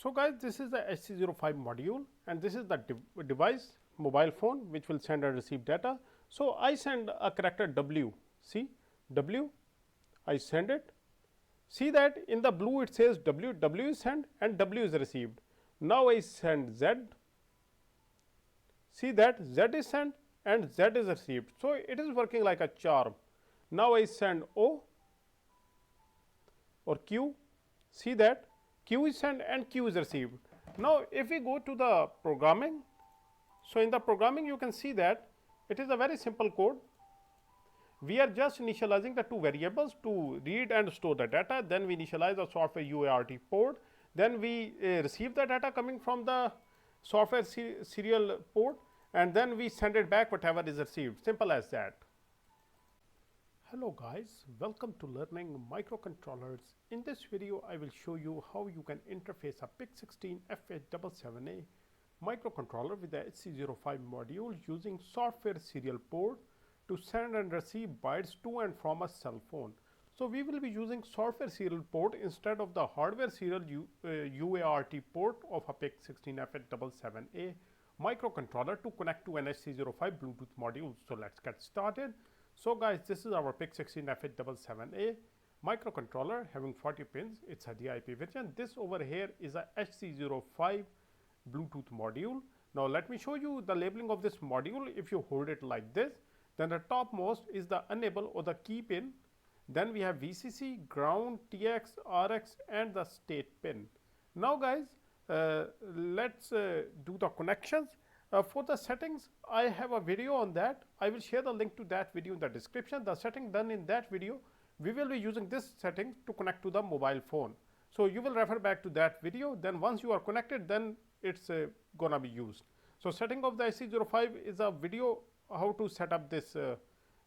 So guys, this is the HC-05 module and this is the device mobile phone which will send and receive data. So I send a character W, see W, I send it. See that in the blue it says W, W is sent and W is received. Now I send Z, see that Z is sent and Z is received. So it is working like a charm. Now I send O or Q, see that Q is sent and Q is received. Now if we go to the programming, so in the programming you can see that it is a very simple code. We are just initializing the two variables to read and store the data, then we initialize the software UART port, then we receive the data coming from the software serial port, and then we send it back whatever is received, simple as that. Hello guys, welcome to learning microcontrollers. In this video I will show you how you can interface a PIC16F877A microcontroller with the HC-05 module using software serial port to send and receive bytes to and from a cell phone. So we will be using software serial port instead of the hardware serial UART port of a PIC16F877A microcontroller to connect to an HC-05 Bluetooth module. So let's get started. So guys, this is our PIC16F877A microcontroller having 40 pins. It's a DIP version. This over here is a HC-05 Bluetooth module. Now let me show you the labeling of this module. If you hold it like this, then the topmost is the enable or the key pin. Then we have VCC, ground, TX, RX and the state pin. Now guys, let's do the connections. For the settings, I have a video on that. I will share the link to that video in the description. The setting done in that video, we will be using this setting to connect to the mobile phone. So you will refer back to that video. Then once you are connected, then it's gonna be used. So setting of the HC-05 is a video how to set up this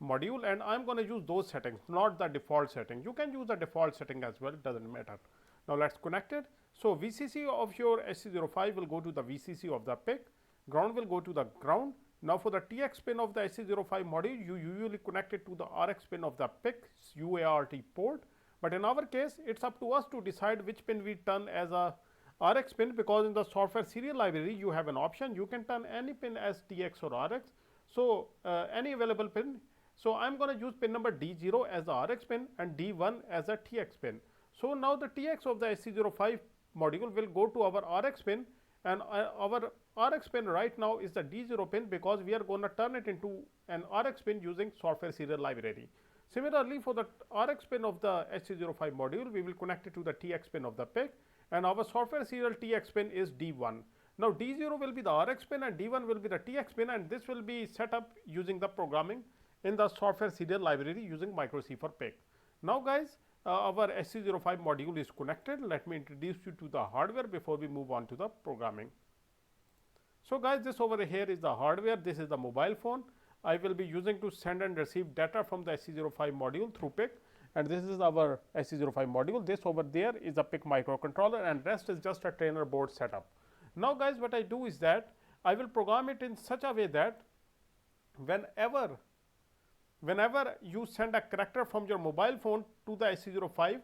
module, and I'm going to use those settings, not the default setting. You can use the default setting as well, it doesn't matter. Now let's connect it. So VCC of your HC-05 will go to the VCC of the PIC, ground will go to the ground. Now for the TX pin of the HC-05 module, you usually connect it to the RX pin of the PIC UART port, but in our case it's up to us to decide which pin we turn as a RX pin, because in the software serial library you have an option, you can turn any pin as TX or RX. So any available pin. So I'm going to use pin number D0 as the RX pin and D1 as a TX pin. So now the TX of the HC-05 module will go to our RX pin, and our RX pin right now is the D0 pin because we are going to turn it into an RX pin using software serial library. Similarly, for the RX pin of the HC-05 module, we will connect it to the TX pin of the PIC, and our software serial TX pin is D1. Now D0 will be the RX pin and D1 will be the TX pin, and this will be set up using the programming in the software serial library using microC for PIC. Now guys, our HC-05 module is connected. Let me introduce you to the hardware before we move on to the programming. So guys, this over here is the hardware. This is the mobile phone I will be using to send and receive data from the HC-05 module through PIC, and this is our HC-05 module. This over there is a PIC microcontroller, and rest is just a trainer board setup. Now guys, what I do is that I will program it in such a way that whenever you send a character from your mobile phone to the HC-05,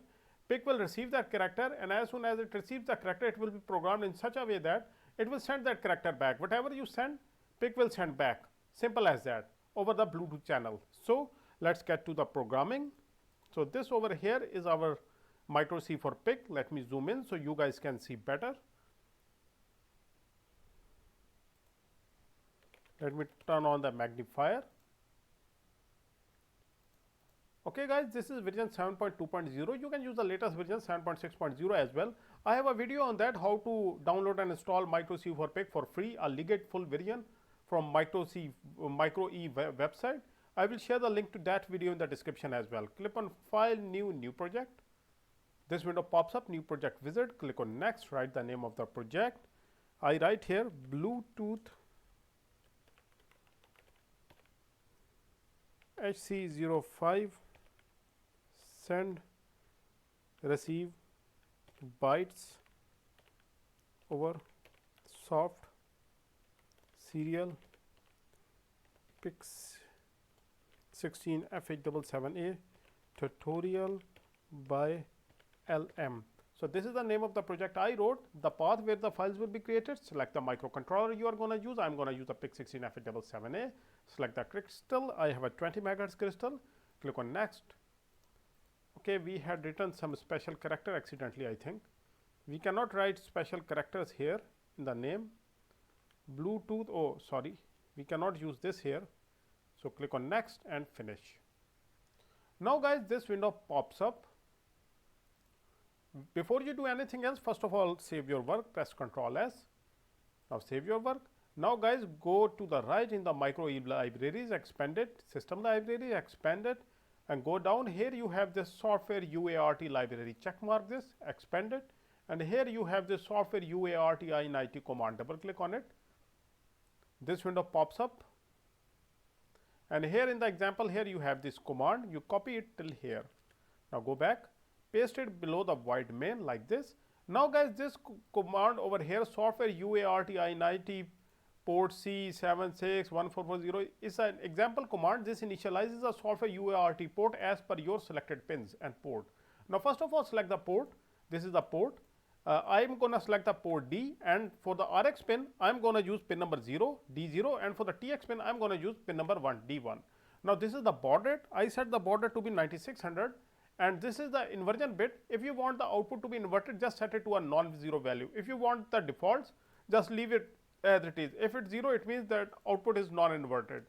PIC will receive that character, and as soon as it receives the character, it will be programmed in such a way that it will send that character back. Whatever you send, PIC will send back. Simple as that, over the Bluetooth channel. So let's get to the programming. So this over here is our microC for PIC. Let me zoom in so you guys can see better. Let me turn on the magnifier. Okay guys, this is version 7.2.0. You can use the latest version 7.6.0 as well. I have a video on that, how to download and install microC for PIC for free, a Ligate full version from microE website. I will share the link to that video in the description as well. Click on File, New Project. This window pops up, New Project Wizard. Click on Next, write the name of the project. I write here Bluetooth HC-05 send receive bytes over soft serial PIC16F877A tutorial by LM. So this is the name of the project I wrote, the path where the files will be created. Select the microcontroller you are going to use. I'm going to use the PIC16F877A. Select the crystal. I have a 20 megahertz crystal. Click on next. Okay, we had written some special character accidentally, I think. We cannot write special characters here in the name. Bluetooth, oh sorry, we cannot use this here. So click on next and finish. Now guys, this window pops up. Before you do anything else, first of all, save your work, press Ctrl S. Now save your work. Now guys, go to the right in the micro libraries, expand it, system library, expand it, and go down. Here you have this software UART library. Check mark this, expand it, and here you have this software UART I90 command. Double click on it. This window pops up. And here in the example, here you have this command. You copy it till here. Now go back. Paste it below the void main like this. Now guys, this command over here, software UART I90 port C761440 is an example command. This initializes a software UART port as per your selected pins and port. Now first of all, select the port. This is the port. I am going to select the port D, and for the RX pin, I am going to use pin number 0, D0, and for the TX pin, I am going to use pin number 1, D1. Now this is the baud rate. I set the baud rate to be 9600. And this is the inversion bit. If you want the output to be inverted, just set it to a non-zero value. If you want the defaults, just leave it as it is. If it's 0, it means that output is non-inverted.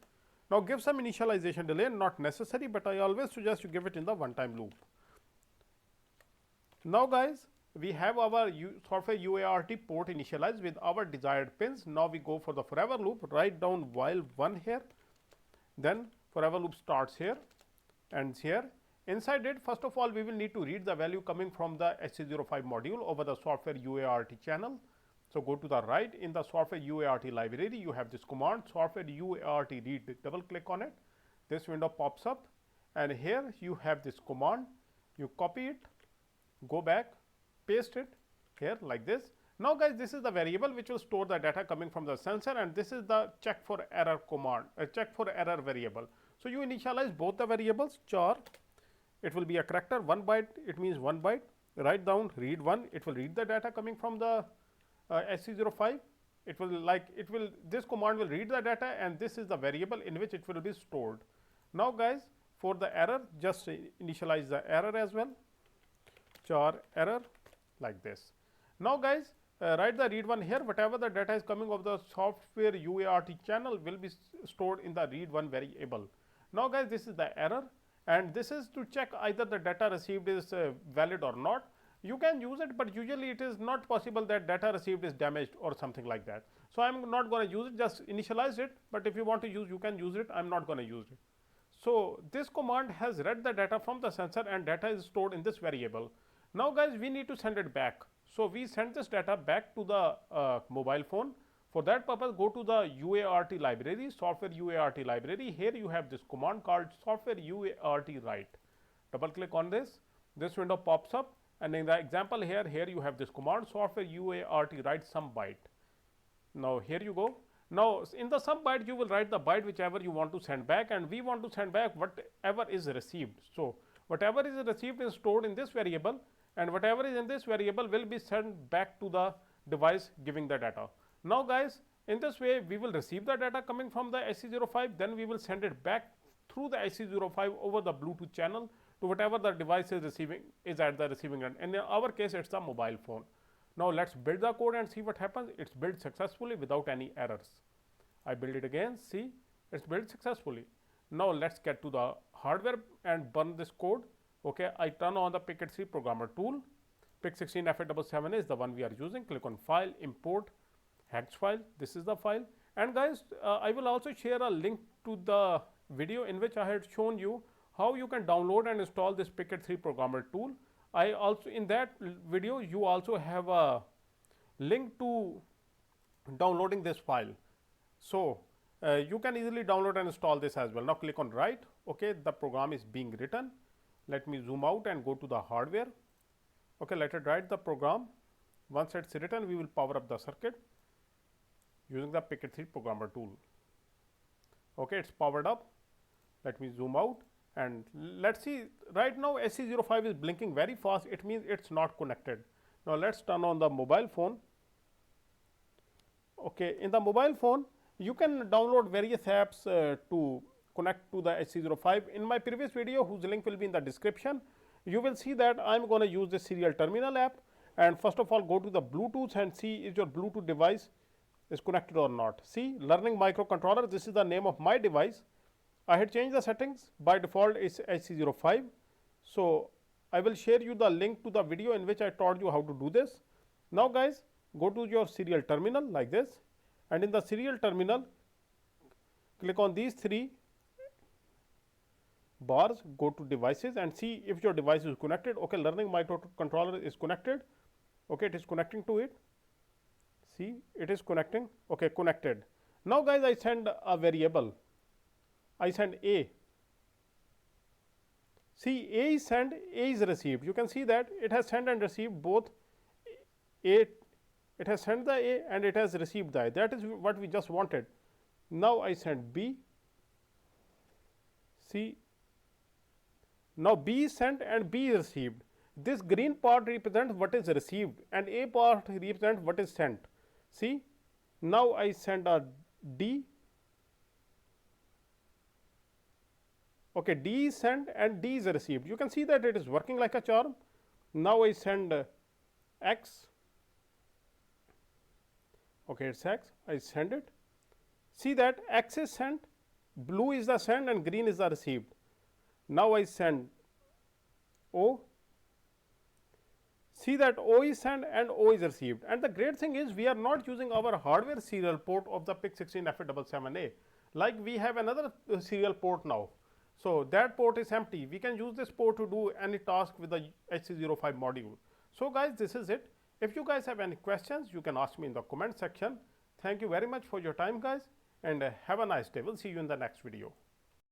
Now give some initialization delay, not necessary, but I always suggest you give it in the one-time loop. Now guys, we have our software UART port initialized with our desired pins. Now we go for the forever loop, write down while 1 here, then forever loop starts here, ends here. Inside it, first of all, we will need to read the value coming from the HC-05 module over the software UART channel. So go to the right in the software UART library, you have this command software UART read. Double click on it. This window pops up, and here you have this command. You copy it, go back, paste it here like this. Now guys, this is the variable which will store the data coming from the sensor, and this is the check for error command, check for error variable. So you initialize both the variables, char. It will be a character, 1 byte, it means 1 byte. Write down read 1, it will read the data coming from the HC-05. This command will read the data, and this is the variable in which it will be stored. Now guys, for the error, just initialize the error as well, char error like this. Now guys, write the read 1 here. Whatever the data is coming of the software UART channel will be stored in the read 1 variable. Now guys, this is the error, and this is to check either the data received is valid or not. You can use it, but usually it is not possible that data received is damaged or something like that. So I am not going to use it, just initialize it, but if you want to use, you can use it. I am not going to use it. So this command has read the data from the sensor, and data is stored in this variable. Now guys, we need to send it back. So we send this data back to the mobile phone. For that purpose, go to the UART library, software UART library. Here you have this command called software UART write. Double click on this. This window pops up, and in the example here you have this command software UART write some byte. Now here you go. Now in the sum byte, you will write the byte whichever you want to send back, and we want to send back whatever is received. So whatever is received is stored in this variable, and whatever is in this variable will be sent back to the device giving the data. Now guys, in this way we will receive the data coming from the HC-05, then we will send it back through the HC-05 over the Bluetooth channel to whatever the device is at the receiving end. And in our case, it's a mobile phone. Now let's build the code and see what happens. It's built successfully without any errors. I build it again, see, it's built successfully. Now let's get to the hardware and burn this code. Okay, I turn on the PIC16 programmer tool. PIC16F877A is the one we are using. Click on file, import hex file. This is the file. And guys, I will also share a link to the video in which I had shown you how you can download and install this PIC16 programmer tool. I also, in that video, you also have a link to downloading this file. So you can easily download and install this as well. Now click on write. Okay, the program is being written. Let me zoom out and go to the hardware. Okay, let it write the program. Once it's written, we will power up the circuit using the PIC16 programmer tool. Okay, it's powered up. Let me zoom out and let's see. Right now HC-05 is blinking very fast. It means it's not connected. Now let's turn on the mobile phone. Okay, in the mobile phone you can download various apps to connect to the HC-05. In my previous video, whose link will be in the description, you will see that I am going to use the serial terminal app. And first of all, go to the Bluetooth and see is your Bluetooth device is connected or not. See, learning microcontroller, this is the name of my device. I had changed the settings. By default it's HC-05. So I will share you the link to the video in which I taught you how to do this. Now guys, go to your serial terminal like this, and in the serial terminal click on these three bars, go to devices and see if your device is connected. Okay, learning microcontroller is connected. Okay, it is connecting to it. See, it is connecting. Okay, connected. Now guys, I send a variable. I send A. See, A is sent, A is received. You can see that it has sent and received both. A, it has sent the A and it has received the A. That is what we just wanted. Now I send B. See, now B is sent and B is received. This green part represents what is received and A part represents what is sent. See, now I send a D. Okay, D is sent and D is received. You can see that it is working like a charm. Now I send X. Okay, it's X. I send it. See that X is sent, blue is the sent and green is the received. Now I send O. See that O is sent and O is received. And the great thing is we are not using our hardware serial port of the PIC16F877A. Like we have another serial port now. So that port is empty. We can use this port to do any task with the HC-05 module. So guys, this is it. If you guys have any questions, you can ask me in the comment section. Thank you very much for your time guys, and have a nice day. We'll see you in the next video.